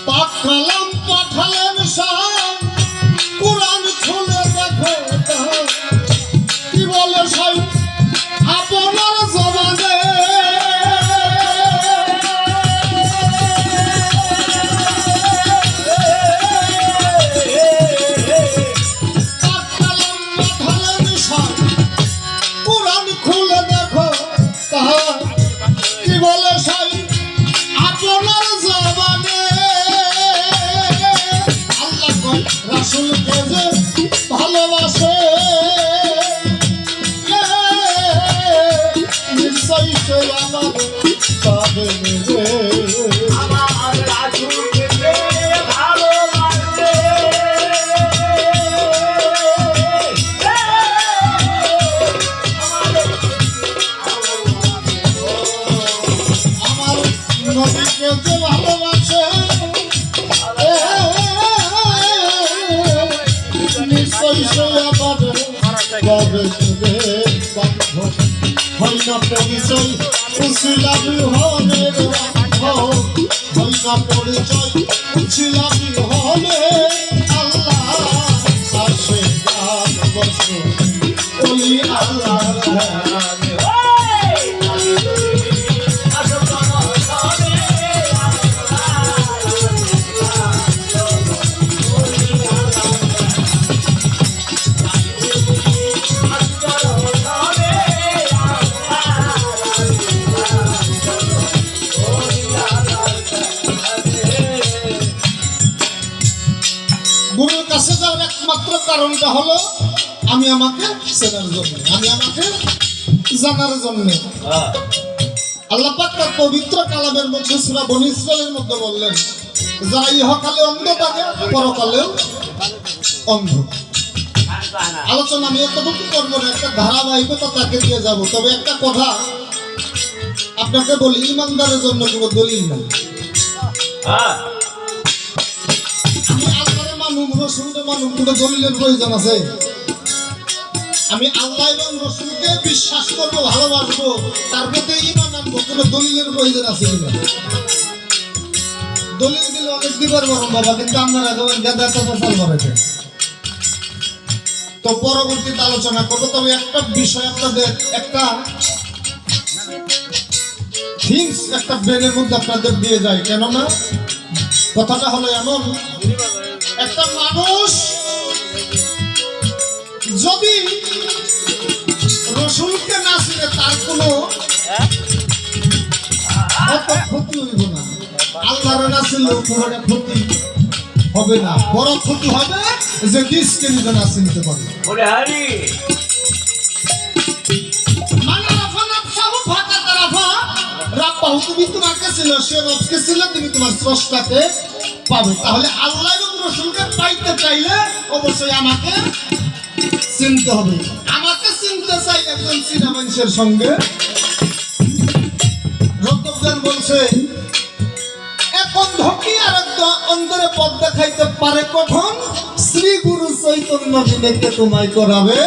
পাঠালাম পাঠালেন সাহেব কোরআন খুলে দেখো কি বলে সাহেব আপনার জবানে ভালোবাসে নিশ্চয়ই সে আমার পাবে রে আমার রাসূলকে ভালোবাসে আমার নবীকে যে ভালোবাসে হয় না পরিচয় উছিলাবি হলে হয় না পরিচয় উছিলাবি হলে আল্লাহ আসে গান বসো ওই আল্লাহ গুরুর কাছে যাওয়ার একমাত্র কারণটা হলো আমি আমাকে চেনার জন্য, আমি আমাকে জানার জন্য। আল্লাহ পাক তার পবিত্র কালামের মধ্যে সূরা বনী ইসরাঈলের মধ্যে বললেন যারা ইহকালে অন্ধ থাকে পরকালেও অন্ধ। আলোচনা আমি এতটুকু করবো না, একটা ধারাবাহিকতা তাকে দিয়ে যাব। তবে একটা কথা আপনাকে বলি, ইমানদারের জন্য কোনো দলিল নাই। দলিলের প্রয়োজন আছে? আমি আল্লাহ এবং রাসূলকে বিশ্বাস করবো, ভালোবাসবো, তার প্রতি ঈমান আনবো, কোনো দলিলের প্রয়োজন আছে কিনা? দলিল দিলে অনেক দিবার বরং বাবা, কিন্তু আপনারা একেবারে গাদা কথা করেছে। তো পরবর্তীতে আলোচনা করবো। তবে একটা বিষয় আপনাদের একটা থিংস একটা ব্রেনের মধ্যে আপনাদের দিয়ে যায়, কেননা কথাটা হলো এমন, একটা মানুষ যদি রাসূলকে না চিনে তার কোনো ক্ষতি হইব না, আল্লাহর না চিনলেও কোনো ক্ষতি হবে না। বড় ক্ষতি হবে যে নিজকে নিজে না চিনতে পারবে। তুমি তোমাকে ছিল, সে নফসকে ছিল, তুমি তোমার স্রষ্টাকে পাবে। তাহলে আল্লাহ এবং রাসূলকে পাইতে চাইলে অবশ্যই আমাকে চিনতে হবে। আমাকে চিনতে চাই একজন চীনা মানুষের সঙ্গে। রক্তজ্ঞান বলছে এক অন্ধ কি আর অন্ধরে পথ দেখাইতে পারে কখন? শ্রী গুরু চৈতন্য বিবেকে তোমায় করাবে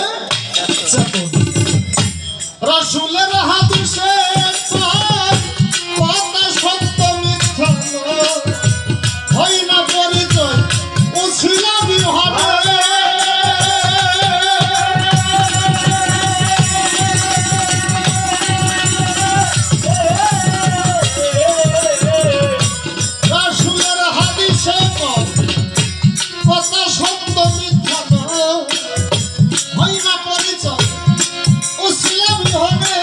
চেতন। রাসূলের হাদিসে কথা সত্য মিথ্যা হয় না পরিচয় উছিলাবি হবে। রাসূলের হাদিসে কথা সত্য মিথ্যা হয় না পরিচয় উছিলাবি হবে।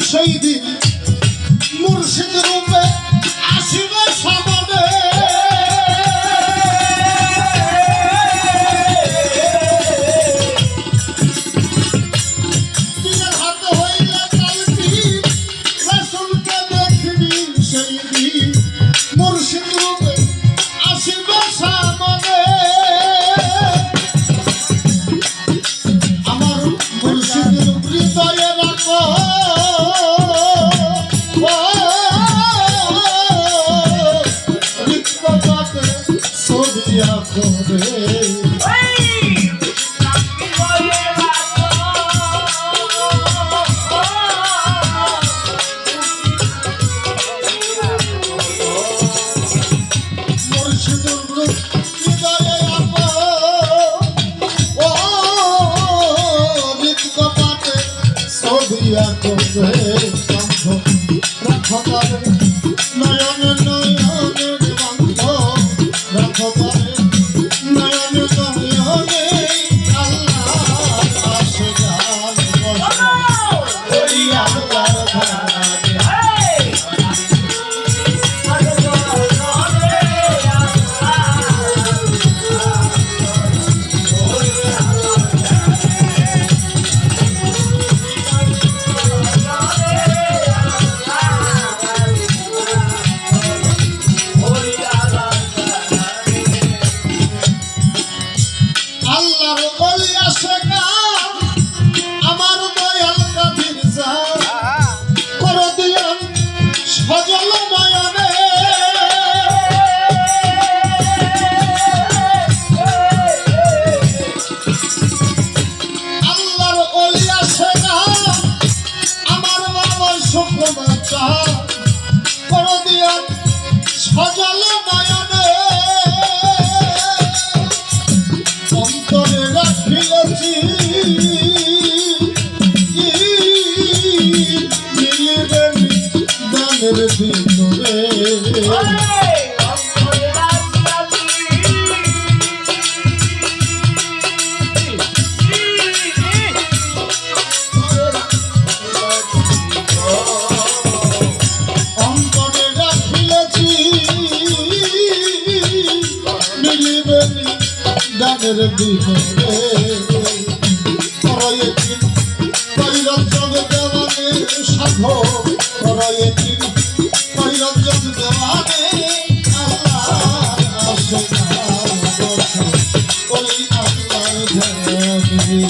সেই দিন মুর্শিদ রূপে আসিবে সামনে দিনের হাতে হইলে কালকি রাসূলকে দেখবি সেই দিন মুর্শিদ রূপে আসিবে সামনে আমার মুর্শিদের হৃদয়ে রাখো ছবি আঁকো নয়ন নয়নে বন্ধ রাখো নয়ন নয়নে আল্লাহ আসে গান বসে আল্লাহর ধারে আল্লাহর বলি আসে গান আমার দয়াল কাদির যা করে দিলেন সজল নয়নে আল্লাহর বলি আসে গান আমার বাবার শুক্রবাচ্চা করে দিলেন সজল নয়নে অন্তরে রাখিলেছি মিলিবেন গানের ভিতরে অন্তরে রাখিলেছি মিলিবেন গানের ভিতরে করয়েছি কৈরঞ্জন দেওয়ানে সাধো করয়েছি কৈরঞ্জন দেওয়ানে আল্লাহ আসে গান বসে ওই আল্লাহর ধ্যানে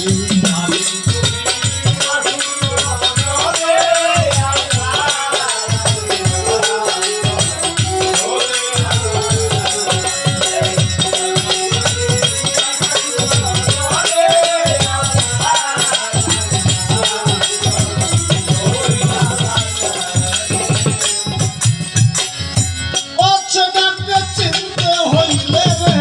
চিনতে হইলে রে